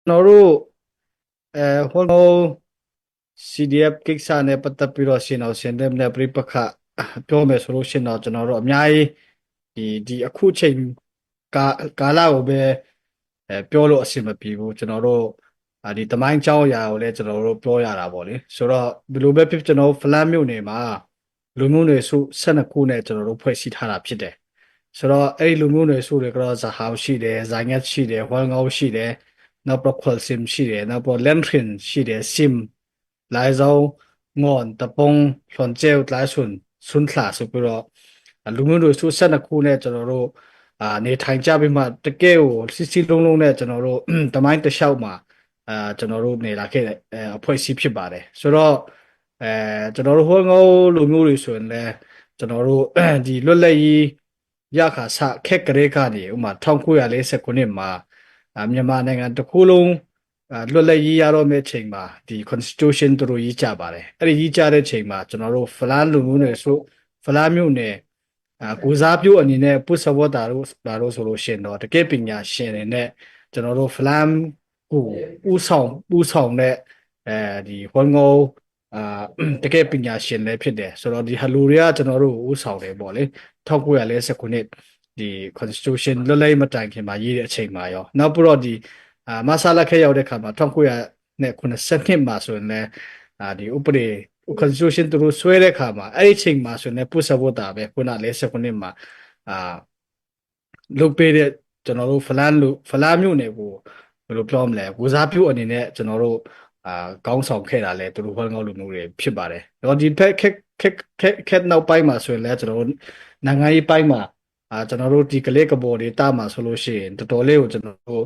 ကျွန်တော်တို့ဟိုလို CDF ကိစ္စနဲ့ပတ်သက်ပြီးတော့ရှင်အောင်ရှင်တဲ့နဲ့ပြိပခပြောမယ်ဆိုလို့ရှင်တော့ကျွန်တော်တို့အများကြီးဒီအခုချိန်ကာကာလကိုပဲပြောလို့အဆင်မပြေဘူးကျွန်တော်တို့ဒီတမိုင်းเจ้าအရာကိုလည်းကျွန်တော်တို့ပြောရတာပေါ့လေဆိုတော့ဒီလိုပဲဖြစ်ကျွန်တော်တို့ဖလန်းမြို့နယ်မှာလူမျိုးတွေစု12ခုနဲ့ကျွန်တော်တို့ဖွဲ့စည်းထားတာဖြစ်တယ်ဆိုတော့အဲ့ဒီလူမျိုးတွေစုတွေကတော့ဇဟောင်းရှိတယ်ဇိုင်းငတ်ရှိတယ်ဟွမ်ငေါရှိတယ်နောက်တော့ခွယ်စင်ရှိတယ်နောက်တော့လန်ထရင်ရှိတယ်စင်来州岸特崩船椒来顺下ဆိုပြီးတော့လူမျိုးတွေစုဆက်နှစ်ခုနဲ့ကျွန်တော်တို့နေထိုင်ကြပြီးမှတကယ်ကိုစစ်စစ်လုံးလုံးနဲ့ကျွန်တော်တို့တမိုင်းတစ်လျှောက်မှာကျွန်တော်တို့နေလာခဲ့တဲ့အဖွဲ့အစည်းဖြစ်ပါတယ်ဆိုတော့အဲကျွန်တော်တို့ဟောငေါလူမျိုးတွေဆိုရင်လည်းကျွန်တော်တို့ဒီလွတ်လပ်ရေးရခါစခက်ကလေးကနေဥမာ1949ခုနှစ်မှာမြန်မာနိုင်ငံတစ်ခုလုံးလွတ်လပ်ရေးရတော့မယ့်ချိန်မှာဒီ constitution တို့ရေးကြပါတယ်အဲ့ဒီရေးကြတဲ့ချိန်မှာကျွန်တော်တို့ဖလားလူမျိုးတွေဆိုဖလားမျိုးနဲ့ကိုစားပြုအနေနဲ့ပုစဝတ်တာတို့ဒါတို့ဆိုလို့ရှိရင်တော့တကယ်ပညာရှင်တွေနဲ့ကျွန်တော်တို့ဖလားကိုဥဆောင်တဲ့ဒီဟွန်ငိုအာတကယ်ပညာရှင်လည်းဖြစ်တယ်ဆိုတော့ဒီဟလူတွေကကျွန်တော်တို့ဥဆောင်တယ်ပေါ့လေ1949ခုနှစ်ဒီ constitution လွတ်လပ်ရေးမတိုင်ခင်မှာရေးတဲ့အချိန်မှာရောနောက်ပြီးတော့ဒီမဆာလာခဲရောက်တဲ့ခါမှာ1992မှာဆိုရင်လည်းဒီဥပဒေ constitution သူတို့ဆွဲတဲ့ခါမှာအဲ့ဒီအချိန်မှာဆိုရင်လည်းပုစဝတ်တာပဲခုန49မှာအာလုတ်ပေးတဲ့ကျွန်တော်တို့ဖလန်းမြို့နယ်ကိုဘယ်လိုပြောမလဲဝစားပြုအနေနဲ့ကျွန်တော်တို့ကောင်းဆောင်ခဲ့တာလဲသူတို့ဟောကောင်းလူမျိုးတွေဖြစ်ပါတယ်။တော့ဒီဖက်ခက်နောက်ပိုင်းမှာဆိုရင်လည်းကျွန်တော်တို့နိုင်ငံရေးပိုင်းမှာကျွန်တော်တို့ဒီကလေးကဘော်တွေတာမှာဆိုလို့ရှိရင်တော်တော်လေးကိုကျွန်တော်တို့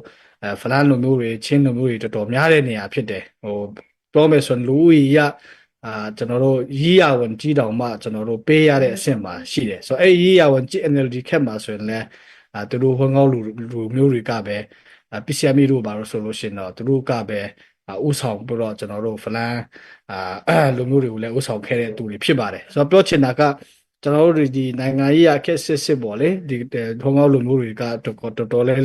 ဖလန်းလူမျိုးတွေချင်းလူမျိုးတွေတော်တော်များတဲ့နေရာဖြစ်တယ်ဟိုပြောမယ်ဆိုရင်လူဦးရေရကျွန်တော်တို့ရေးရဝန်ကြီးတောင်မှကျွန်တော်တို့ပေးရတဲ့အဆင့်မှာရှိတယ်ဆိုတော့အဲ့ရေးရဝန်ကြီး NLD ခက်မှာဆိုရင်လည်းသူတို့ဟောကောင်းလူမျိုးတွေကပဲPCME တို့ဘာလို့ဆိုလို့ရှိရင်တော့သူတို့ကပဲဥဆောင်ပြီးတော့ကျွန်တော်တို့ဖလန်းလူမျိုးတွေကိုလည်းဥဆောင်ခဲ့တဲ့သူတွေဖြစ်ပါတယ်ဆိုတော့ပြောချင်တာကကျွန်တော်တို့ဒီနိုင်ငံရေးအခက်စစ်ပေါ့လေဒီထုံးကောက်လူမျိုးတွေကတော်တော်လေး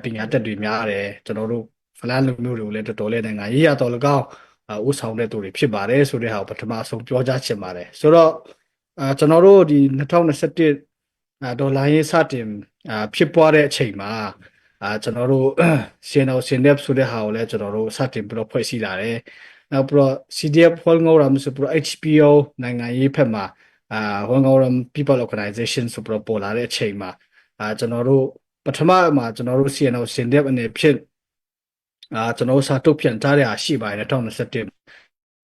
ပညာတတ်တွေများတယ်ကျွန်တော်တို့ဖလန်းလူမျိုးတွေကိုလည်းတော်တော်လေးနိုင်ငံရေးရတော်၎င်းဥဆောင်တဲ့သူတွေဖြစ်ပါတယ်ဆိုတဲ့ဟာကိုပထမဆုံးပြောကြားချင်ပါတယ်ဆိုတော့ကျွန်တော်တို့ဒီ2021ဒေါ်လာရေးစတင်ဖြစ်ပွားတဲ့အချိန်မှာကျွန်တော်တို့ရှင်တော်ရှင်တဲ့ဆိုတဲ့ဟာကိုလည်းကျွန်တော်တို့စတင်ပြီးတော့ဖွဲ့စည်းလာတယ်နောက်ပြီးတော့ CDF ဟောငေါရမ်ဆိုပြီးတော့ HPO နိုင်ငံရေးဖက်မှာဟောငေါရမ် People Organization ဆိုပြီးတော့ပေါ်လာတဲ့အချိန်မှာကျွန်တော်တို့ပထမမှာကျွန်တော်တို့ CNO ရှင်တဲ့အနေဖြစ်ကျွန်တော်တို့စာထုတ်ပြန်ထားတဲ့ဟာရှိပါတယ်2021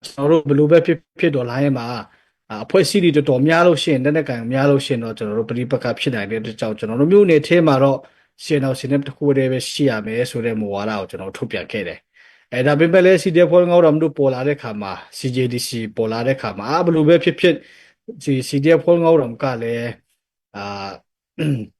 ကျွန်တော်တို့ဘယ်လိုပဲဖြစ်တော့ line မှာအဖွဲ့အစည်းတွေတော်တော်များလို့ရှိရင်တက်ကန်များလို့ရှိရင်တော့ကျွန်တော်တို့ပရိပက္ခဖြစ်နိုင်တဲ့အတွက်ကြောင့်ကျွန်တော်တို့မြို့နယ်ထဲမှာတော့ရှင်အောင်ရှင်တဲ့တစ်ခုတည်းပဲရှိရမယ်ဆိုတဲ့မူဝါဒကိုကျွန်တော်ထုတ်ပြန်ခဲ့တယ်ဒါပေမဲ့လည်း CDF ဖော်ငေါရမ်တို့ပေါ်လာတဲ့ခါမှာ CJDC ပေါ်လာတဲ့ခါမှာဘယ်လိုပဲဖြစ်ဒီ CDF ဖော်ငေါရမ်ကလည်းအ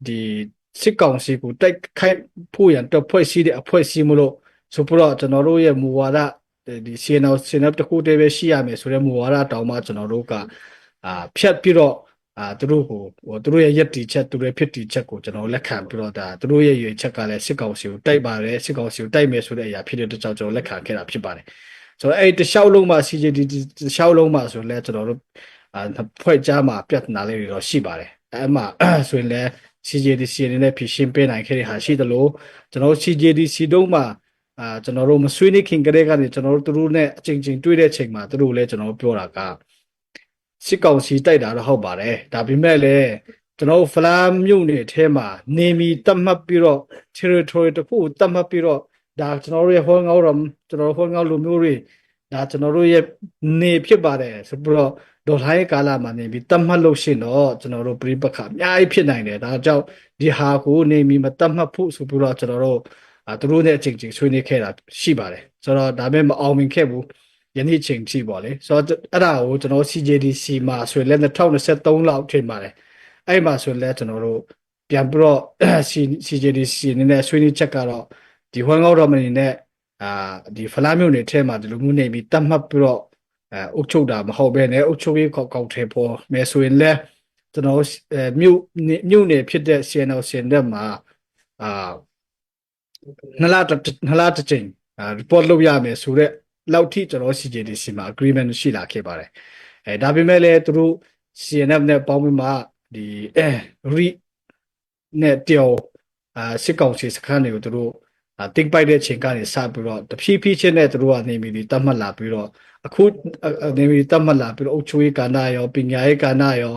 ာဒီစစ်ကောင်စီကိုတိုက်ခိုက်ဖို့ရန်တော့ဖွဲ့စည်းတဲ့အဖွဲ့အစည်းမလို့ဆိုတော့ကျွန်တော်တို့ရဲ့မူဝါဒဒီCNF တခုတည်းပဲရှိရမယ်ဆိုတဲ့မူဝါဒတောင်းမှကျွန်တော်တို့ကဖြတ်ပြီးတော့သူတို့ကိုသူတို့ရဲ့ယက်တီချက်သူတို့ရဲ့ဖြစ်တီချက်ကိုကျွန်တော်လက်ခံပြီးတော့သူတို့ရဲ့ရွေချက်ကလည်းစစ်ကောင်စီကိုတိုက်ပါတယ်စစ်ကောင်စီကိုတိုက်မယ်ဆိုတဲ့အရာဖြစ်တဲ့အတွက်ကြောင့်ကျွန်တော်လက်ခံခဲ့တာဖြစ်ပါတယ်ဆိုတော့အဲ့တခြားလုံးမှာ CJD တခြားလုံးမှာဆိုလဲကျွန်တော်တို့ဖွဲ့ကြားမှာပြဿနာလေးတွေတော့ရှိပါတယ်အဲ့မှာဆိုရင်လဲ CJDC အနေနဲ့ဖြည့်ရှင်းပေးနိုင်ခဲ့တဲ့ဟာရှိသလိုကျွန်တော် CJDC တုံးမှာကျွန်တော်တို့မဆွေးနွေးခင်ကတည်းကနေကျွန်တော်တို့သူတို့နဲ့အချိန်ချင်းတွေ့တဲ့ချိန်မှာသူတို့လည်းကျွန်တော်ပြောတာကစစ်ကောင်စီတိုက်တာတော့ဟုတ်ပါတယ်ဒါပေမဲ့လည်းကျွန်တော်ဖလားမြို့နယ်ထဲမှာနေမီတတ်မှတ်ပြီးတော့ territory တခုတတ်မှတ်ပြီးတော့ဒါကျွန်တော်တို့ရဲ့ဟောငေါရမ်ကျွန်တော်ဟောငေါလူမျိုးတွေဒါကျွန်တော်တို့ရဲ့နေဖြစ်ပါတယ်ဆိုပြီးတော့ဒေါ်လာရဲ့ကာလမှာနေပြီးတတ်မှတ်လို့ရှိရင်တော့ကျွန်တော်တို့ပြိပခါအများကြီးဖြစ်နိုင်တယ်ဒါကြောင့်ဒီဟာကိုနေမီမတတ်မှတ်ဖို့ဆိုပြီးတော့ကျွန်တော်တို့သူတို့နဲ့အချိန်ချင်းဆွေးနွေးခဲ့တာရှိပါတယ်ဆိုတော့ဒါပေမဲ့မအောင်မြင်ခဲ့ဘူးယနေ့ချိန်ထိပေါ့လေဆိုတော့အဲ့ဒါကိုကျွန်တော် CJDC မှာဆိုရင်လည်း2023လောက်ထင်ပါတယ်အဲ့မှာဆိုရင်လည်းကျွန်တော်တို့ပြန်ပြီးတော့ CJDC အနေနဲ့ဆွေးနွေးချက်ကတော့ဒီဟွမ်ငေါတော်မနေနဲ့ဒီဖလားမျိုးနေထဲမှာဒီလိုမျိုးနေပြီးတတ်မှတ်ပြီးတော့အုပ်ချုပ်တာမဟုတ်ဘဲနဲ့အုပ်ချုပ်ရေးကောက်ထဲပေါ်မယ်ဆိုရင်လည်းကျွန်တော်မြို့နယ်ဖြစ်တဲ့ CNL စင်တဲ့မှာနှစ်လတစ်ချိန် report လုပ်ရမယ်ဆိုတော့လောက်ထိကျွန်တော် CJDC မှာ agreement ရှိလာခဲ့ပါတယ်ဒါပေမဲ့လည်းသူတို့ CNF နဲ့ပေါင်းပြီးမှဒီRE နဲ့တောင်စစ်ကောင်စီစခန်းတွေကိုသူတို့တင်ပိုက်တဲ့အချိန်ကနေစပြီးတော့တဖြည်းဖြည်းချင်းနဲ့သူတို့ကနေပြီးတတ်မှတ်လာပြီးတော့အခုနေပြီးတတ်မှတ်လာပြီးတော့အုပ်ချုပ်ရေးကဏ္ဍရောပညာရေးကဏ္ဍရော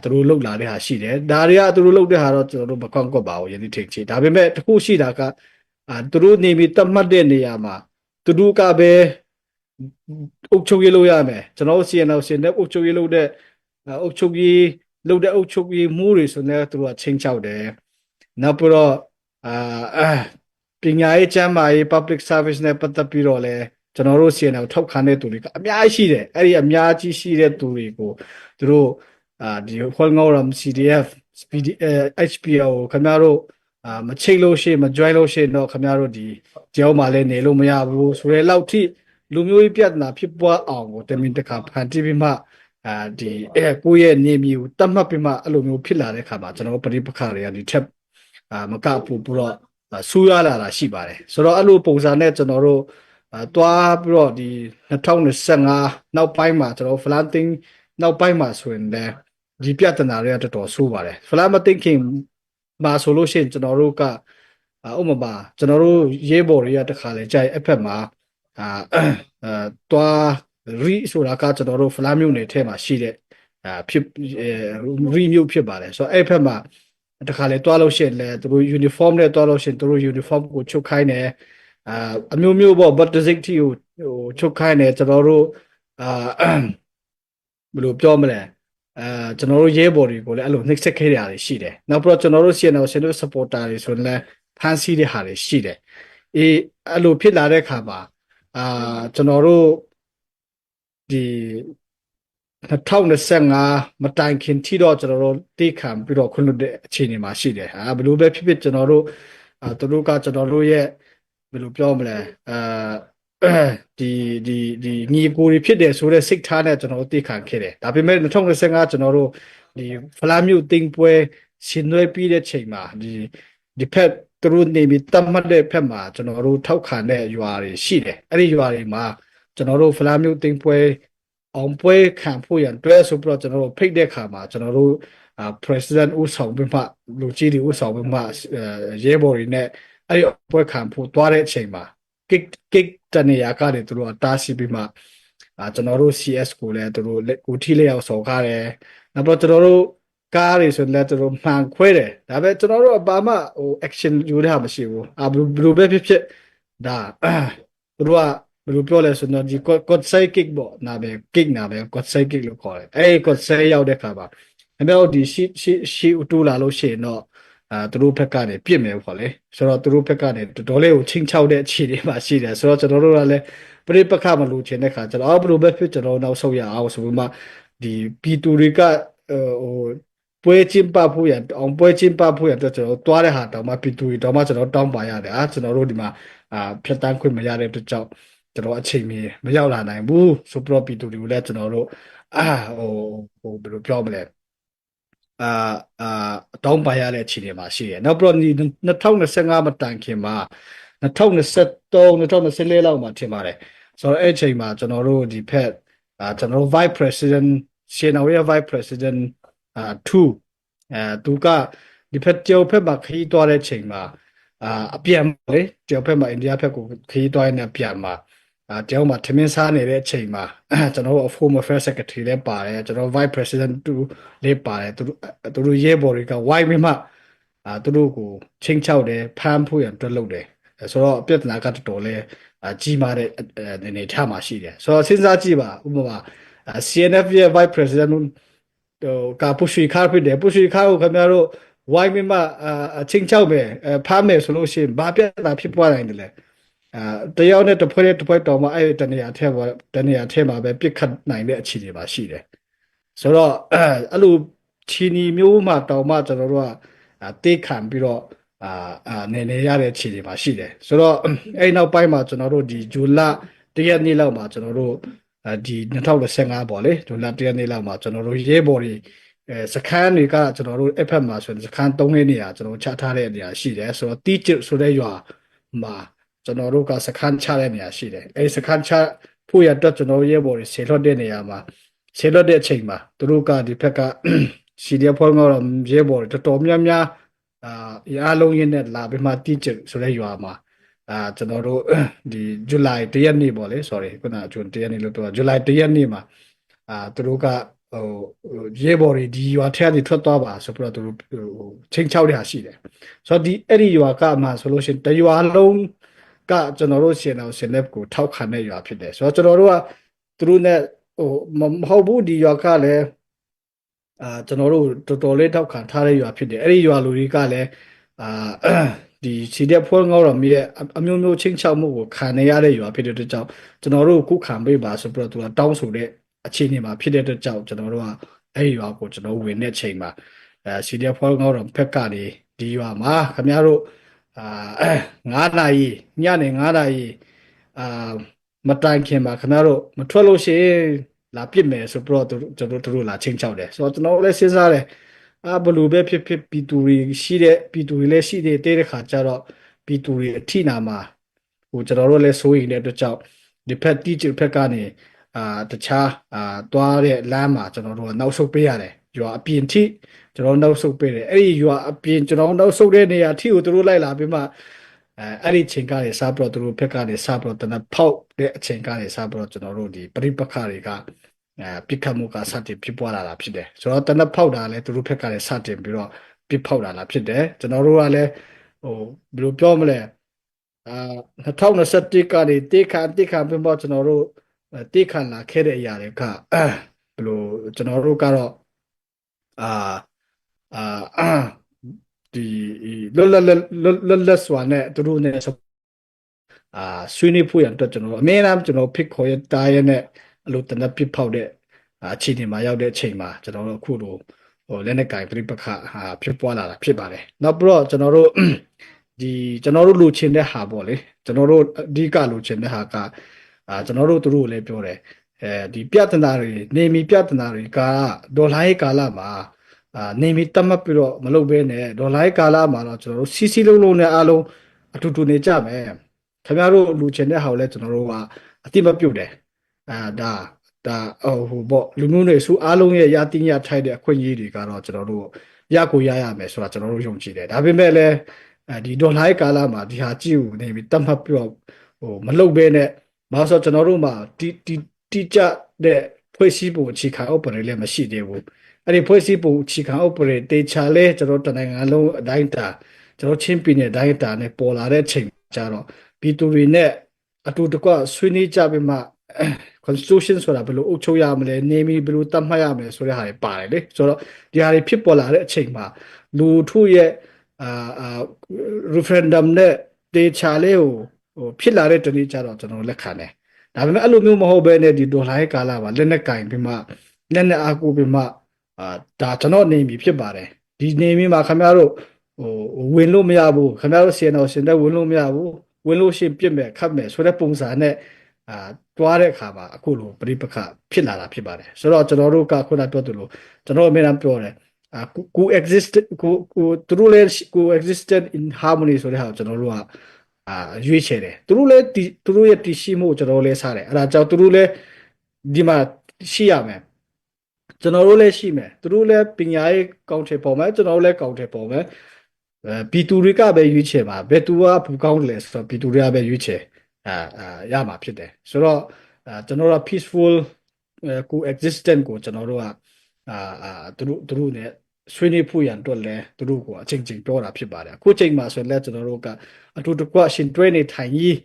သူတို့လောက်လာတဲ့ဟာရှိတယ်ဒါတွေကသူတို့လောက်တဲ့ဟာတော့ကျွန်တော်တို့မကွန့်ကွက်ပါဘူးယနေ့ထိချေဒါပေမဲ့တခုရှိတာကသူတို့နေပြီးတတ်မှတ်တဲ့နေရာမှာသူတို့ကပဲအုပ်ချုပ်ရေးလုပ်ရမယ်ကျွန်တော်တို့ CNL စင်တဲ့အုပ်ချုပ်ရေးလုပ်တဲ့အုပ်ချုပ်ရေးလုပ်တဲ့အုပ်ချုပ်ရေးမှုတွေဆိုရင်သူတို့ကချင်းချောက်တယ်နောက်ပြီးတော့ပညာရေးကျန်းမာရေး public service နဲ့ပတ်သက်ပြီးတော့လဲကျွန်တော်တို့ CNL ထောက်ခံတဲ့သူတွေကအများကြီးရှိတယ်အဲ့ဒီအများကြီးရှိတဲ့သူတွေကိုသူတို့ဒီ Holngoram CDF SPD HPO ခင်ဗျားတို့မချိတ်လို့ရှိရင်မ join လို့ရှိရင်တော့ခင်ဗျားတို့ဒီကြောင်းမှာလဲနေလို့မရဘူးဆိုတဲ့လောက်ထိလူမျိုးရေးပြဿနာဖြစ်ပွားအောင်ကိုတမင်တခါဖန်တီးပြီးမှဒီကိုယ့်ရဲ့နေမျိုးတတ်မှတ်ပြီးမှအဲ့လိုမျိုးဖြစ်လာတဲ့အခါမှာကျွန်တော်ပရိပခတွေကဒီထက်မကပို့ပြီးတော့ဆူရလာတာရှိပါတယ်ဆိုတော့အဲ့လိုပုံစံနဲ့ကျွန်တော်တို့တွားပြီးတော့ဒီ2025နောက်ပိုင်းမှာကျွန်တော်ဖလန်တင်းနောက်ပိုင်းမှာဆိုရင်လည်းဒီပြဿနာတွေကတော်တော်ဆိုးပါတယ်ဖလန်မသိခင်မှာဆိုလို့ရှိရင်ကျွန်တော်တို့ကဥပမာကျွန်တော်တို့ရေးဘော်တွေကတခါလေကြိုက်အဖက်မှာတွားရီဆိုတာကကျွန်တော်တို့ဖလားမျိုးနယ်ထဲမှာရှိတဲ့ဖြစ်ရီမျိုးဖြစ်ပါတယ်ဆိုတော့အဲ့ဖက်မှာတခါလေတွားလို့ရှိရင်လည်းသူတို့ uniform နဲ့တွားလို့ရှိရင်သူတို့ uniform ကိုချုပ်ခိုင်းတယ်အမျိုးမျိုးပေါ့ but district ကိုချုပ်ခိုင်းတယ်ကျွန်တော်တို့ဘယ်လိုပြောမလဲကျွန်တော်တို့ရဲဘော်တွေကိုလည်းအဲ့လိုနှိပ်စက်ခဲ့ရတာရှိတယ်နောက်ပြီးတော့ကျွန်တော်တို့ CNL တို့ supporter တွေဆိုရင်လည်းဖမ်းဆီးတဲ့ဟာတွေရှိတယ်အဲ့လိုဖြစ်လာတဲ့အခါမှာကျွန်တော်တို့ဒီ2025မတိုင်ခင်ထိတော့ကျွန်တော်တို့တိခံပြီးတော့ခွင့်လွှတ်တဲ့အခြေအနေမှာရှိတယ်ဘယ်လိုပဲဖြစ်ဖြစ်ကျွန်တော်တို့သူတို့ကကျွန်တော်တို့ရဲ့ဘယ်လိုပြောမလဲဒီညီကိုတွေဖြစ်တယ်ဆိုတဲ့စိတ်ထားနဲ့ကျွန်တော်တို့တိခံခဲ့တယ်ဒါပေမဲ့2025ကျွန်တော်တို့ဒီဖလားမြို့တင်ပွဲရှင်ရွေးပြီးတဲ့ချိန်မှာဒီဖက်သူတို့နေပြီးတတ်မှတ်တဲ့ဖက်မှာကျွန်တော်တို့ထောက်ခံတဲ့ရွာတွေရှိတယ်အဲ့ဒီရွာတွေမှာကျွန်တော်တို့ဖလားမြို့တင်ပွဲအောင်ပွဲခံဖို့ရန်တွဲဆိုပြီးတော့ကျွန်တော်တို့ဖိတ်တဲ့ခါမှာကျွန်တော်တို့president ဦးဆောင်ပြီးမှလူကြီးတွေဦးဆောင်ပြီးမှရဲဘော်တွေနဲ့အဲ့ဒီပွဲခံဖို့တွားတဲ့အချိန်မှာkick တနေရာကနေသူတို့တားဆီးပြီးမှကျွန်တော်တို့ CS ကိုလည်းသူတို့ကိုထိလျောက်ဆော်ကားတယ်နောက်တော့ကျွန်တော်တို့ကားတွေဆိုလည်းသူတို့မှန်ခွဲတယ်ဒါပေမဲ့ကျွန်တော်တို့အပါမaction ယူတဲ့ဟာမရှိဘူးဘယ်လိုပဲဖြစ်ဖြစ်ဒါသူတို့ကဘယ်လိုပြောလဲဆိုတော့ဒီ code side kick ပေါ့နာပဲ kick နာပဲ code side kick လို့ခေါ်တယ်အဲ့ code side ရောက်တဲ့ခါမှာအမေတို့ဒီရှီတူလာလို့ရှိရင်တော့သူတို့ဘက်ကနေပြစ်မယ်ပေါ့လေဆိုတော့သူတို့ဘက်ကနေတော်တော်လေးကိုချင်းချောက်တဲ့အခြေအနေမှာရှိတယ်ဆိုတော့ကျွန်တော်တို့ကလည်းပြိပခမလို့ချင်တဲ့ခါကျွန်တော်ဘယ်လိုပဲဖြစ်ကျွန်တော်နောက်ဆုတ်ရအောင်ဆိုပြီးမှဒီပြည်သူတွေကဟိုပွဲချင်းပဖို့ရအောင်ပွဲချင်းပဖို့ရတော့ကျွန်တော်တွားတဲ့ဟာတောင်မှပြည်သူတွေတောင်မှကျွန်တော်တောင်းပါရတယ်ကျွန်တော်တို့ဒီမှာဖြတ်တန်းခွင့်မရတဲ့အတွက်ကြောင့်ကျွန်တော်အချိန်မရောက်လာနိုင်ဘူးဆိုပြီးတော့ပြည်သူတွေကိုလည်းကျွန်တော်တို့ဟိုဘယ်လိုပြောမလဲတောင်းပန်ရတဲ့အခြေအနေမှာရှိတယ်နောက်ပြီးတော့2025မတိုင်ခင်မှာ2023 2024လောက်မှာထင်ပါတယ်ဆိုတော့အဲ့အချိန်မှာကျွန်တော်တို့ဒီဖက်ကျွန်တော်တို့ Vice President ရှင်နာဝေး Vice President 2သူကဒီဖက်ကျော်ဖက်မှာခရီးသွားတဲ့ချိန်မှာအပြန်လေကျော်ဖက်မှာအိန္ဒိယဖက်ကိုခရီးသွားနေပြန်မှာကျောင်းမှာထမင်းစားနေတဲ့အချိန်မှာကျွန်တော်တို့ Home Affairs Secretary လည်းပါတယ်ကျွန်တော် Vice President 2လည်းပါတယ်သူတို့ရဲဘော်တွေကဝိုင်းပြီးမှသူတို့ကိုချင်းချောက်တယ်ဖမ်းဖို့ရန်တွက်လုပ်တယ်ဆိုတော့ပြဿနာကတော်တော်လေးကြီးမားတဲ့အနေထားမှာရှိတယ်ဆိုတော့စဉ်းစားကြည့်ပါဥပမာ CNF ရဲ့ Vice President ကပုရှိခါဖြစ်တယ်ပုရှိခါကိုခင်ဗျားတို့ဝိုင်းပြီးမှချင်းချောက်မယ်ဖမ်းမယ်ဆိုလို့ရှိရင်ဘာပြဿနာဖြစ်ပွားနိုင်တယ်လဲတယောက်နဲ့တစ်ဖွဲ့တော်မှာအဲ့တနေရာထဲမှာပဲပြစ်ခတ်နိုင်တဲ့အခြေအနေပါရှိတယ်ဆိုတော့အဲ့လိုချီနီမျိုးမှာတောင်မှကျွန်တော်တို့ကတေးခံပြီးတော့နေရတဲ့အခြေအနေမှာရှိတယ်ဆိုတော့အဲ့နောက်ပိုင်းမှာကျွန်တော်တို့ဒီဂျူလာတရက်နေ့လောက်မှာကျွန်တော်တို့ဒီ2025ပေါ့လေဂျူလာတရက်နေ့လောက်မှာကျွန်တော်တို့ရဲဘော်တွေစခန်းတွေကကျွန်တော်တို့အဖက်မှာဆိုရင်စခန်း3နေရာကျွန်တော်ချထားတဲ့နေရာရှိတယ်ဆိုတော့တီးကျဆိုတဲ့ရွာမှာ ကျွန်တော်တို့ကစခန်းချတဲ့နေရာရှိတယ်အဲဒီစခန်းချဖို့ရအတွက်ကျွန်တော်တို့ရဲဘော်တွေဆေလွတ်တဲ့နေရာမှာဆေလွတ်တဲ့အချိန်မှာသူတို့ကဒီဘက်က CDF ဖွဲ့ကတော့ရဲဘော်တွေတော်တော်များများအားလုံးရင်းနဲ့လာပြီးမှတိကျဆိုတဲ့ရွာမှာကျွန်တော်တို့ဒီဇူလိုင်1ရက်နေ့ပေါ့လေ sorry ခုနကကျွန်တော်1ရက်နေ့လို့ပြောဇူလိုင်1ရက်နေ့မှာသူတို့ကရဲဘော်တွေဒီရွာထဲကနေထွက်သွားပါဆိုပြီးတော့သူတို့ချိန်ချောက်တဲ့ဟာရှိတယ်ဆိုတော့အဲ့ဒီရွာကမှဆိုလို့ရှိရင်တရွာလုံးကကျွန်တော်တို့ရှင်အောင်ရှင်လက်ကိုထောက်ခံတဲ့ရွာဖြစ်တယ်ဆိုတော့ကျွန်တော်တို့ကသူတို့ ਨੇ မဟုတ်ဘူးဒီရွာကလည်းကျွန်တော်တို့တော်တော်လေးထောက်ခံထားတဲ့ရွာဖြစ်တယ်အဲ့ဒီရွာလူတွေကလည်းအာဒီခြေတက်ဖွဲ့ငေါတော်မြရဲ့အမျိုးမျိုးချင်းချောက်မှုကိုခံနေရတဲ့ရွာဖြစ်တဲ့အတွက်ကြောင့်ကျွန်တော်တို့ခုခံပေးပါဆိုပြီးတော့သူကတောင်းဆိုတဲ့အခြေအနေမှာဖြစ်တဲ့အတွက်ကြောင့်ကျွန်တော်တို့ကအဲ့ဒီရွာကိုကျွန်တော်ဝင်တဲ့ချိန်မှာခြေတက်ဖွဲ့ငေါတော်ဖက်ကနေဒီရွာမှာခင်ဗျားတို့9နာရီညနေ9နာရီအာမတိုင်ခင်မှာခင်ဗျားတို့မထွက်လို့ရှိရင်လာပြစ်မယ်ဆိုပြီးတော့ကျွန်တော်တို့လာချင်းချောက်တယ်ဆိုတော့ကျွန်တော်လည်းစဉ်းစားတယ်ဘလူပဲဖြစ်ပီတူတွေရှိတဲ့ပီတူတွေလည်းရှိတဲ့ခါကျတော့ပီတူတွေအထိနာမှာကျွန်တော်တို့လည်းစိုးရိမ်တဲ့အတွက်ကြောင့်ဒီဖက်တီချ်ဖက်ကနေတခြားသွားတဲ့လမ်းမှာကျွန်တော်တို့နောက်ဆုတ်ပေးရတယ်ရွာအပြင်ထိကျွန်တော်နောက်ဆုတ်ပေးတယ်အဲ့ဒီရွာအပြင်ကျွန်တော်နောက်ဆုတ်တဲ့နေရာထိကိုသူတို့လိုက်လာပြီးမှအဲ့ဒီချိန်ကနေစပြီးတော့သူတို့ဖက်ကနေစပြီးတော့တနက်ဖောက်တဲ့အချိန်ကနေစပြီးတော့ကျွန်တော်တို့ဒီပရိပက္ခတွေကပြစ်ခတ်မှုကစတင်ဖြစ်ပွားလာတာဖြစ်တယ်ဆိုတော့တနက်ဖောက်တာလည်းသူတို့ဖက်ကလည်းစတင်ပြီးတော့ပြစ်ဖောက်လာတာဖြစ်တယ်ကျွန်တော်တို့ကလည်းဘယ်လိုပြောမလဲ2021ကနေတေခါပြီးတော့ကျွန်တော်တို့တေခါလာခဲ့တဲ့အရာတွေကဘယ်လိုကျွန်တော်တို့ကတော့ဒီလွတ်လပ်စွာနဲ့သူတို့နဲ့ဆွေးနွေးဖို့ရအတွက်ကျွန်တော်တို့အများအားကျွန်တော်ဖိတ်ခေါ်ရတားရနဲ့အလိုတနက်ပြစ်ဖောက်တဲ့အခြေအနေမှာရောက်တဲ့အချိန်မှာကျွန်တော်တို့အခုလိုလက်နက်ကင်ပြိပခဖြစ်ပွားလာတာဖြစ်ပါတယ်နောက်ပြီးတော့ကျွန်တော်တို့ကျွန်တော်တို့လိုချင်တဲ့ဟာပေါ့လေကျွန်တော်တို့အဓိကလိုချင်တဲ့ဟာကကျွန်တော်တို့သူတို့လည်းပြောတယ်ဒီပြဿနာတွေနေမီပြဿနာတွေကဒေါ်လာရေးကာလမှာနေမီတတ်မှတ်ပြီးတော့မလုပ်ဘဲနဲ့ဒေါ်လာရေးကာလမှာတော့ကျွန်တော်တို့စီစီလုံးလုံးနဲ့အားလုံးအတူတူနေကြမယ်ခင်ဗျားတို့လူချင်တဲ့ဟာကိုလည်းကျွန်တော်တို့ကအတိမပြုတ်တယ်ဒါဟိုပေါ့လူမျိုးတွေစုအားလုံးရဲ့ရတင်ရထိုက်တဲ့အခွင့်အရေးတွေကတော့ကျွန်တော်တို့ရကိုရမယ်ဆိုတာကျွန်တော်တို့ယုံကြည်တယ်ဒါပေမဲ့လည်းဒီဒေါ်လာရဲ့ကာလမှာဒီဟာကြည့်ဦးနေပြီးတတ်မှတ်ပြီးတော့မလုပ်ဘဲနဲ့ဘာလို့ဆိုကျွန်တော်တို့မှာတိကျတဲ့ဖွဲ့စည်းပုံအခြေခံဥပဒေလည်းမရှိသေးဘူးအဲ့ဒီဖွဲ့စည်းပုံအခြေခံဥပဒေတေချာလဲကျွန်တော်တနိုင်ငံလုံးအတိုင်းတာကျွန်တော်ချင်းပြည်နယ်အတိုင်းတာနဲ့ပေါ်လာတဲ့ချိန်ကျတော့ပြည်သူတွေနဲ့အတူတကွဆွေးနွေးကြပြီးမှconstitution ဆိုတာဘယ်လိုအုပ်ချုပ်ရမလဲနေမီဘယ်လိုတတ်မှတ်ရမလဲဆိုတဲ့ဟာတွေပါတယ်လေဆိုတော့ဒီဟာတွေဖြစ်ပေါ်လာတဲ့အချိန်မှာလူထုရဲ့referendum နဲ့တေချာလေးကိုဖြစ်လာတဲ့တနည်းကြတော့ကျွန်တော်လက်ခံတယ်ဒါပေမဲ့အဲ့လိုမျိုးမဟုတ်ဘဲနဲ့ဒီဒေါ်လာရဲ့ကာလမှာလက်နဲ့ကင်ပြီးမှလက်နဲ့အားကိုပြီးမှဒါကျွန်တော်နေမီဖြစ်ပါတယ်ဒီနေမီမှာခင်ဗျားတို့ဝင်လို့မရဘူးခင်ဗျားတို့စီနော်စင်တဲ့ဝင်လို့မရဘူးဝင်လို့ရှိရင်ပြစ်မယ်ခတ်မယ်ဆိုတဲ့ပုံစံနဲ့တွားတဲ့အခါမှာအခုလိုပြိပခဖြစ်လာတာဖြစ်ပါတယ်ဆိုတော့ကျွန်တော်တို့ကခုနပြောသလိုကျွန်တော်အမြဲတမ်းပြောတယ်co-exist သူတို့လည်း co-existed in harmony ဆိုတဲ့ဟာကိုကျွန်တော်တို့ကရွေးချယ်တယ်သူတို့လည်းသူတို့ရဲ့တည်ရှိမှုကိုကျွန်တော်လည်းစားတယ်အဲ့ဒါကြောင့်သူတို့လည်းဒီမှာရှိရမယ်ကျွန်တော်တို့လည်းရှိမယ်သူတို့လည်းပညာရေးကောင်းထည်ပေါ်မယ်ကျွန်တော်တို့လည်းကောင်းထည်ပေါ်မယ်ပြည်သူတွေကပဲရွေးချယ်ပါဘယ်သူကဘူကောင်းလဲဆိုတော့ပြည်သူတွေကပဲရွေးချယ်ရမှာဖြစ်တယ်ဆိုတော့ကျွန်တော်တို့ peaceful coexistence ကိုကျွန်တော်တို့ကသူတို့ ਨੇ ဆွေးနွေးဖို့ရန်အတွက်လဲသူတို့ကအချိန်ချင်းပြောတာဖြစ်ပါတယ်အခုချိန်မှာဆိုရင်လဲကျွန်တော်တို့ကအတူတကွရှင်တွဲနေထိုင်ကြီး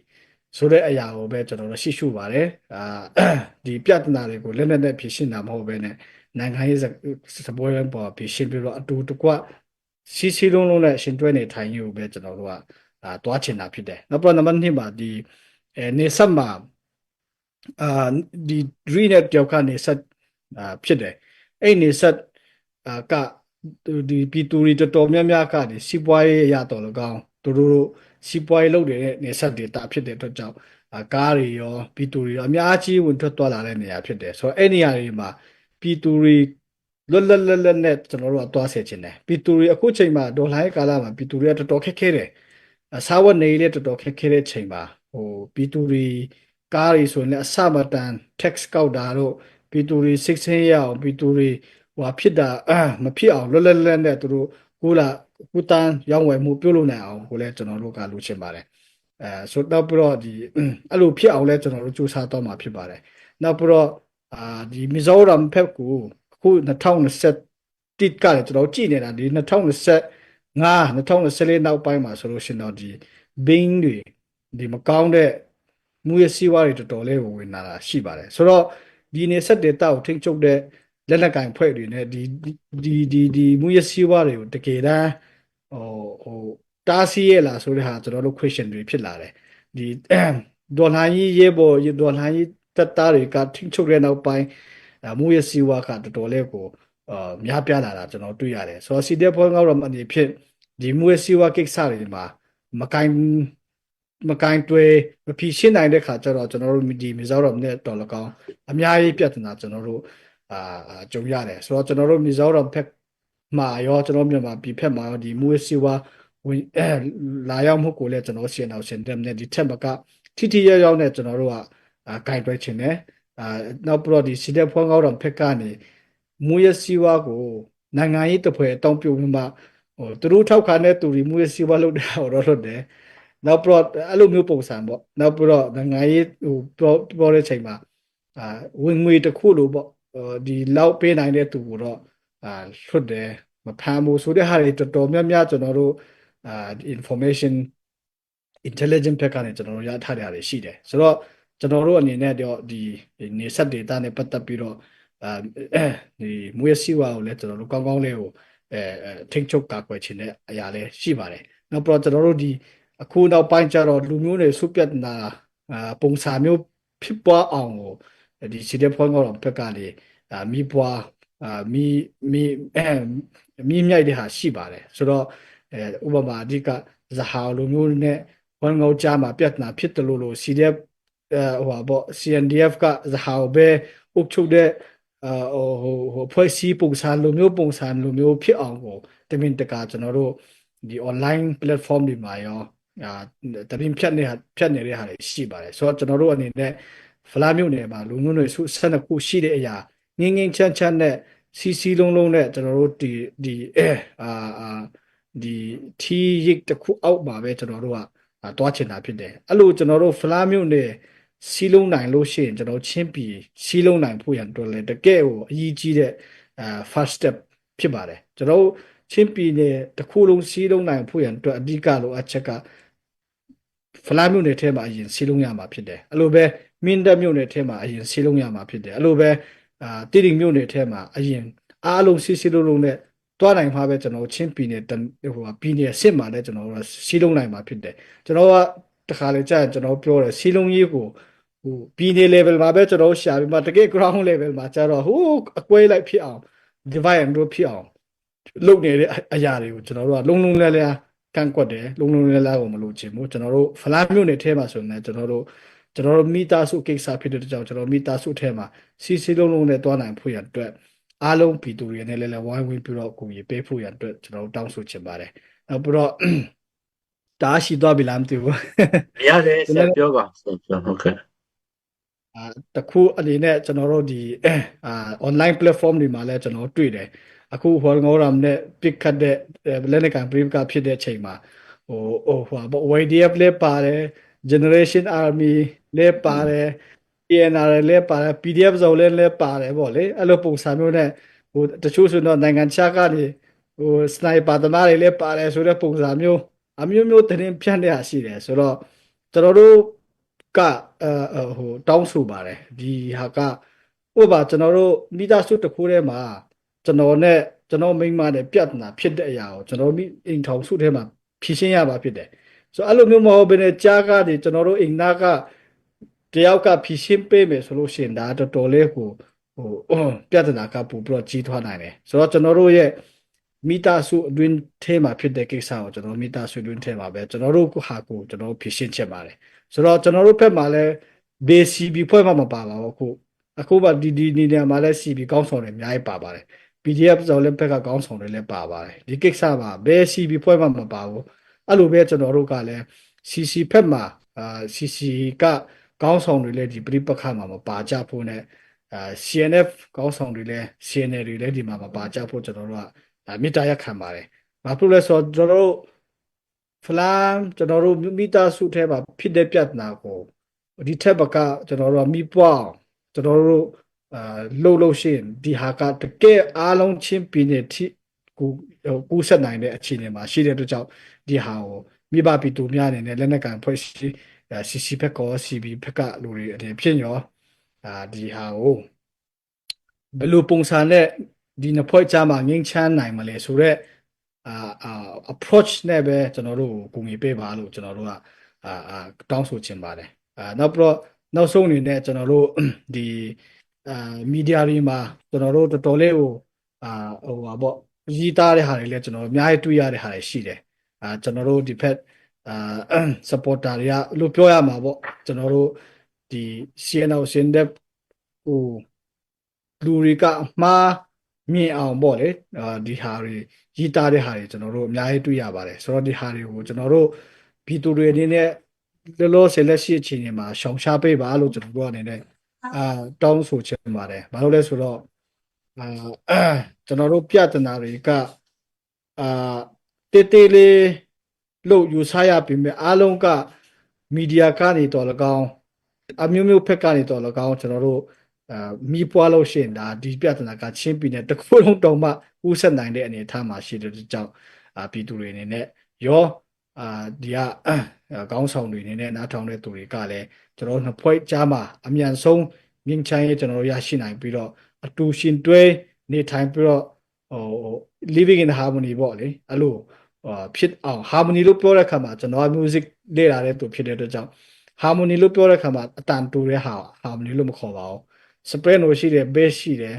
ဆိုတဲ့အရာကိုပဲကျွန်တော်တို့ရှိရှုပါတယ်ဒီပြဿနာတွေကိုလက်နဲ့ဖြေရှင်းတာမဟုတ်ဘဲနဲ့နိုင်ငံရေးစပွဲပေါ်ဖြေရှင်းပြီးတော့အတူတကွစီလုံးလုံးနဲ့ရှင်တွဲနေထိုင်ကြီးကိုပဲကျွန်တော်တို့ကတွားချင်တာဖြစ်တယ်နောက်ပြီးနံပါတ်2မှာဒီနေဆက်မှာဒီ dream နဲ့တယောက်ကနေဆက်ဖြစ်တယ်အဲ့နေဆက်ကဒီပြည်သူတွေတော်တော်များများကဒီစီးပွားရေးရတော်၎င်းသူတို့စီးပွားရေးလုပ်တဲ့နေဆက်တွေတာဖြစ်တဲ့အတွက်ကြောင့်ကားတွေရောပြည်သူတွေရောအများကြီးဝင်ထွက်သွားလာတဲ့နေရာဖြစ်တယ်ဆိုတော့အဲ့နေရာတွေမှာပြည်သူတွေလွတ်နဲ့ကျွန်တော်တို့ကသွားဆဲခြင်းတယ်ပြည်သူတွေအခုချိန်မှာဒေါ်လာရဲ့ကာလမှာပြည်သူတွေကတော်တော်ခက်ခဲတယ် စားဝတ်နေရေးလည်းတော်တော်ခက်ခဲတဲ့ချိန်မှာပြည်သူတွေကားတွေဆိုရင်လည်းအစမတန် tax ကောက်တာတို့ပြည်သူတွေစိတ်ဆင်းရအောင်ပြည်သူတွေဖြစ်တာမဖြစ်အောင်လွတ်လွတ်လပ်လပ်နဲ့သူတို့ကုတန်းရောင်းဝယ်မှုပြုလုပ်နိုင်အောင်ကိုလည်းကျွန်တော်တို့ကလိုချင်ပါတယ်ဆိုတော့ပြီးတော့အဲ့လိုဖြစ်အောင်လဲကျွန်တော်တို့စူးစမ်းတော့မှာဖြစ်ပါတယ်နောက်ပြီးတော့ဒီမီဇိုရမ်ဖက်ကိုအခု2021ကလည်းကျွန်တော်ကြည့်နေတာဒီ2025 2024နောက်ပိုင်းမှာဆိုလို့ရှိရင်တော့ဒီ Bing တွေဒီမကောင်းတဲ့မူရစီဝါတွေတော်တော်လေးကိုဝင်လာတာရှိပါတယ်ဆိုတော့ဒီနေဆက်ဒေတာကိုထိန်းချုပ်တဲ့လက်နက်ကင်ဖွဲ့တွေနဲ့ဒီမူရစီဝါတွေကိုတကယ်တမ်းဟိုဟိုတားဆီးရလားဆိုတဲ့ဟာကျွန်တော်တို့ question တွေဖြစ်လာတယ်ဒီဒေါ်လာကြီးရေးပေါ်ဒေါ်လာကြီးတက်သားတွေကထိန်းချုပ်တဲ့နောက်ပိုင်းမူရစီဝါကတော်တော်လေးကိုများပြားလာတာကျွန်တော်တွေ့ရတယ်ဆိုတော့စီတဲ့ဖွဲ့ကတော့အနေဖြင့်ဒီမူရစီဝါကိစ္စတွေမှာမကင်တွေ့မဖြေရှင်းနိုင်တဲ့ခါကျတော့ကျွန်တော်တို့ဒီမီဇိုရမ်နဲ့တော်လကောင်းအများကြီးပြဿနာကျွန်တော်တို့ကြုံရတယ်ဆိုတော့ကျွန်တော်တို့မီဇိုရမ်ဖက်မှာရောကျွန်တော်မြန်မာပြည်ဖက်မှာရောဒီမူရစီဝါဝင်လာရောက်မှုကိုလည်းကျွန်တော်ရှင်းအောင်ရှင်းတယ်နဲ့ဒီထက်မကထိရောက်နဲ့ကျွန်တော်တို့ကဂိုင်တွဲချင်တယ်နောက်ပြီးတော့ဒီစီတဲ့ဖွံ့ကောင်းတော်ဖက်ကနေမူရစီဝါကိုနိုင်ငံရေးတစ်ဖွဲ့အတောင်းပြုပြီးမှသူတို့ထောက်ခံတဲ့သူတွေမူရစီဝါလုပ်တဲ့ဟောတော့လုပ်တယ်နောက်ပြီးတော့အဲ့လိုမျိုးပုံစံပေါ့နောက်ပြီးတော့နိုင်ငံရေးပြောတဲ့ချိန်မှာဝင်ငွေတစ်ခုလိုပေါ့ဒီလောက်ပေးနိုင်တဲ့သူကိုတော့လွတ်တယ်မဖမ်းဘူးဆိုတဲ့ဟာတွေတော်တော်များများကျွန်တော်တို့information intelligent ဘက်ကနေကျွန်တော်တို့ရထားတဲ့ဟာတွေရှိတယ်ဆိုတော့ကျွန်တော်တို့အနေနဲ့တော့ဒီနေဆက် data နဲ့ပတ်သက်ပြီးတော့ဒီမွေးစီဝါကိုလည်းကျွန်တော်တို့ကောင်းကောင်းလေးကိုထိန်းချုပ်ကာကွယ်ခြင်းတဲ့အရာလည်းရှိပါတယ်နောက်ပြီးတော့ကျွန်တော်တို့ဒီအခုနောက်ပိုင်းကျတော့လူမျိုးတွေစုပြတ်နာပုံစံမျိုးဖြစ်ပွားအောင်ကိုဒီစီတဲ့ဖွင့်ကောင်းဘက်ကနေမိပွားမိမိမိမြိုက်တဲ့ဟာရှိပါတယ်ဆိုတော့ဥပမာအဓိကဇဟာလိုမျိုးနဲ့ဝန်ငေါကြားမှာပြဿနာဖြစ်တယ်လို့ CDF ဟိုပေါ့ CNDF ကဇဟာပဲအုပ်ချုပ်တဲ့ဖွဲ့စည်းပုံစံလိုမျိုးဖြစ်အောင်ကိုတမင်တကာကျွန်တော်တို့ဒီ online platform တွေမှာရောတမင်ဖြတ်နေတဲ့ဟာတွေရှိပါတယ်ဆိုတော့ကျွန်တော်တို့အနေနဲ့ဖလားမြို့နယ်မှာလူမျိုးတွေစု12ခုရှိတဲ့အရာငင်းငင်းချမ်းချမ်းနဲ့စီလုံးနဲ့ကျွန်တော်တို့ဒီဒီထီးရိတ်တစ်ခုအောက်မှာပဲကျွန်တော်တို့ကတွားချင်တာဖြစ်တယ်အဲ့လိုကျွန်တော်တို့ဖလားမြို့နယ်စီးလုံးနိုင်လို့ရှိရင်ကျွန်တော်ချင်းပြည်စီးလုံးနိုင်ဖို့ရန်တော်လဲတကယ်ကိုအရေးကြီးတဲ့first step ဖြစ်ပါတယ်ကျွန်တော်ချင်းပြည်နယ်တစ်ခုလုံးစီးလုံးနိုင်ဖို့ရန်အတွက်အဓိကလိုအပ်ချက်ကဖလားမြို့နယ်ထဲမှာအရင်စီးလုံးရမှာဖြစ်တယ်အဲ့လိုပဲမင်းတပ်မြို့နယ်ထဲမှာအရင်စီးလုံးရမှာဖြစ်တယ်အဲ့လိုပဲတိတိမြို့နယ်ထဲမှာအရင်အားလုံးစီးလုံးနဲ့တွားနိုင်မှာပဲကျွန်တော်ချင်းပြည်နယ်ပြည်နယ်စစ်မှာလည်းကျွန်တော်တို့စီးလုံးနိုင်မှာဖြစ်တယ်ကျွန်တော်ကတခါလေကြာရင်ကျွန်တော်ပြောတယ်စီးလုံးရေးကိုပြည်နယ် level မှာပဲကျွန်တော်ရှာပြီးမှတကယ် ground level မှာကျတော့အကွဲလိုက်ဖြစ်အောင် divide and rule ဖြစ်အောင်လုပ်နေတဲ့အရာတွေကိုကျွန်တော်တို့ကလုံးလဲကန့်ကွက်တယ်လုံးလဲကိုမလုပ်ချင်ဘူးကျွန်တော်တို့ဖလားမြို့နယ်ထဲမှာဆိုရင်ကျွန်တော်တို့မိသားစုကိစ္စဖြစ်တဲ့ကြောင့်ကျွန်တော်မိသားစုထဲမှာစီလုံးနဲ့တွားနိုင်ဖို့ရအတွက်အားလုံးပြည်သူတွေနဲ့လည်းဝိုင်းဝန်းပြီးတော့ကိုကြီးပေးဖို့ရအတွက်ကျွန်တော်တို့တောင်းဆိုချင်ပါတယ်နောက်ပြီးတော့တားရှိသွားပြီလားမသိဘူးရတယ်ဆက်ပြောပါဆက်ပြောဟုတ်ကဲ့တခုအနေနဲ့ကျွန်တော်တို့ဒီonline platform တွေမှာလည်းကျွန်တော်တွေ့တယ်အခုဟောငေါရမ်နဲ့ pick ခတ်တဲ့လက်နက်ကန် brief ကဖြစ်တဲ့အချိန်မှာYDF လည်းပါတယ် Generation Army လည်းပါတယ် PNR လည်းပါတယ် PDF ဇော်လည်းပါတယ်ပေါ့လေအဲ့လိုပုံစံမျိုးနဲ့တချို့ဆိုတော့နိုင်ငံခြားကနေစနိုက်ပါသမားတွေလည်းပါတယ်ဆိုတဲ့ပုံစံမျိုးအမျိုးတင်ဖြန့်တဲ့ဟာရှိတယ်ဆိုတော့ကျွန်တော်တို့ကတောင်းဆိုပါတယ်ဒီဟာကဥပမာကျွန်တော်တို့မိသားစုတစ်ခုထဲမှာကျွန်တော်နဲ့ကျွန်တော်မိန်းမနဲ့ပြဿနာဖြစ်တဲ့အရာကိုကျွန်တော်အိမ်ထောင်စုထဲမှာဖြေရှင်းရပါဖြစ်တယ်ဆိုအဲ့လိုမျိုးမဟုတ်ဘဲနဲ့ကြားကားတွေကျွန်တော်တို့အိမ်သားကတယောက်ကဖြေရှင်းပေးမယ်ဆိုလို့ရှိရင်ဒါတော်တော်လေးကိုပြဿနာကပို့ပြီးတော့ကြီးထွားနိုင်တယ်ဆိုတော့ကျွန်တော်တို့ရဲ့မိသားစုအတွင်းထဲမှာဖြစ်တဲ့ကိစ္စကိုကျွန်တော်မိသားစုအတွင်းထဲမှာပဲကျွန်တော်တို့ဟာကိုကျွန်တော်ဖြေရှင်းချက်ပါတယ်ဆိုတော့ကျွန်တော်တို့ဘက်မှာလည်း BCB ဖွဲ့မှမပါပါဘူးအခုမှဒီနေရာမှာလည်း CB ကောင်းဆောင်တွေအများကြီးပါပါတယ် PDF ဇော်လည်းဘက်ကကောင်းဆောင်တွေလည်းပါပါတယ်ဒီကိစ္စမှာဘယ် CB ဖွဲ့မှမပါဘူး အဲ့လိုပဲကျွန်တော်တို့ကလည်း CC ဖက်မှာCC ကကောင်းဆောင်တွေလည်းဒီပြိပခါမှာမပါကြဖို့နဲ့CNF ကောင်းဆောင်တွေလည်း CNL တွေလည်းဒီမှာမပါကြဖို့ကျွန်တော်တို့ကမေတ္တာရပ်ခံပါတယ်။ဘာဖြစ်လို့လဲဆိုတော့ကျွန်တော်တို့ဖလမ်ကျွန်တော်တို့မိသားစုထဲမှာဖြစ်တဲ့ပြဿနာကိုဒီထက်ဘကကျွန်တော်တို့ကမိပွားကျွန်တော်တို့လှုပ်ရှိရင်ဒီဟာကတကယ်အားလုံးချင်းပြင်းတဲ့ထိကိုကူးဆက်နိုင်တဲ့အခြေအနေမှာရှိတဲ့အတွက်ကြောင့်ဒီဟာကိုမိဘပြည်သူများအနေနဲ့လက်နက်ကန်ဖွဲ့စည်းCC ဘက်ကော CB ဘက်ကလူတွေအနေဖြင့်ရောဒီဟာကိုဘယ်လိုပုံစံနဲ့ဒီနှစ်ဖွဲ့ကြားမှာငြိမ်းချမ်းနိုင်မလဲဆိုတော့approach နဲ့ပဲကျွန်တော်တို့ကိုကူညီပေးပါလို့ကျွန်တော်တို့ကတောင်းဆိုချင်ပါတယ်နောက်ပြီးတော့နောက်ဆုံးအနေနဲ့ကျွန်တော်တို့ဒီမီဒီယာတွေမှာကျွန်တော်တို့တော်တော်လေးကိုဟိုပါပေါ့ရေးသားတဲ့ဟာတွေလည်းကျွန်တော်တို့အများကြီးတွေ့ရတဲ့ဟာတွေရှိတယ်ကျွန်တော်တို့ဒီဖက်supporter တွေကလို့ပြောရမှာပေါ့ကျွန်တော်တို့ဒီ CNL ဆင်တဲ့ဟိုလူတွေကမှားမြင်အောင်ပေါ့လေဒီဟာတွေရေးသားတဲ့ဟာတွေကျွန်တော်တို့အများကြီးတွေ့ရပါတယ်ဆိုတော့ဒီဟာတွေကိုကျွန်တော်တို့ပြည်သူတွေအနေနဲ့လောလောဆယ်လက်ရှိအခြေအနေမှာရှောင်ရှားပေးပါလို့ကျွန်တော်တို့အနေနဲ့တောင်းဆိုချင်ပါတယ်ဘာလို့လဲဆိုတော့ကျွန်တော်တို့ပြဿနာတွေကတေးသေးလေးလို့ယူဆရပြီမဲ့အားလုံးကမီဒီယာကနေတော်၎င်းအမျိုးမျိုးဖက်ကနေတော်၎င်းကျွန်တော်တို့မိပွားလို့ရှိရင်ဒါဒီပြဿနာကချင်းပြည်နယ်တစ်ခုလုံးတောင်မှဥဆက်နိုင်တဲ့အနေအထားမှာရှိတဲ့ကြောင့်ပြည်သူတွေအနေနဲ့ရောဒီကခေါင်းဆောင်တွေအနေနဲ့နားထောင်တဲ့သူတွေကလည်းကျွန်တော်တို့နှစ်ဖွဲ့ကြားမှာအမြန်ဆုံးမြင့်ချမ်းရေးကျွန်တော်တို့ရရှိနိုင်ပြီးတော့အတူရှင်တွဲနေထိုင်ပြီးတော့ဟို living in harmony ပေါ့လေအဲ့လိုဖြစ်အောင် harmony လို့ပြောတဲ့အခါမှာကျွန်တော် music လေ့လာတဲ့သူဖြစ်တဲ့အတွက်ကြောင့် harmony လို့ပြောတဲ့အခါမှာအတန်တူတဲ့ဟာ harmony လို့မခေါ်ပါဘူး soprano ရှိတယ် bass ရှိတယ်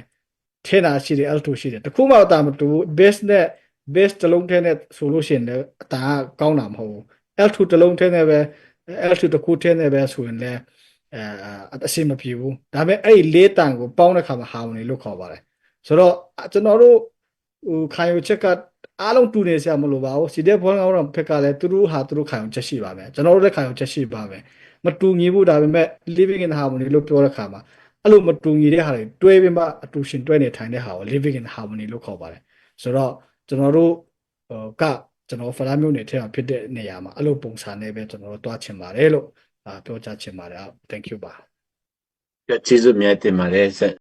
tenor ရှိတယ် alto ရှိတယ်တခုမှအတန်မတူ bass နဲ့ bass တစ်လုံးထဲနဲ့ဆိုလို့ရှိရင်လည်းအတန်ကကောင်းတာမဟုတ်ဘူး alto တစ်လုံးထဲနဲ့ပဲ alto တစ်ခုထဲနဲ့ပဲဆိုရင်လည်းအဆင်မပြေဘူးဒါပေမဲ့အဲ့ဒီလေးတန်ကိုပေါင်းတဲ့အခါမှာ harmony လို့ခေါ်ပါတယ်ဆိုတော့ကျွန်တော်တို့ခံယူချက်ကအားလုံးတူနေစရာမလိုပါဘူးစီတဲ့ဘွန်းကောင်းတော့ဖက်ကလည်းသူတို့ဟာသူတို့ခံယူချက်ရှိပါမယ်ကျွန်တော်တို့လည်းခံယူချက်ရှိပါမယ်မတူညီဘူးဒါပေမဲ့ living in harmony လို့ပြောတဲ့အခါမှာအဲ့လိုမတူညီတဲ့ဟာတွေတွဲပြီးမှအတူရှင်တွဲနေထိုင်တဲ့ဟာကို living in harmony လို့ခေါ်ပါတယ်ဆိုတော့ကျွန်တော်တို့ကကျွန်တော်ဖလားမျိုးနေထဲမှာဖြစ်တဲ့နေရာမှာအဲ့လိုပုံစံနဲ့ပဲကျွန်တော်တို့တွားချင်ပါတယ်လို့ပြောကြားချင်ပါတယ် thank you ပါကျေးဇူးအများကြီးတင်ပါတယ်ဆက်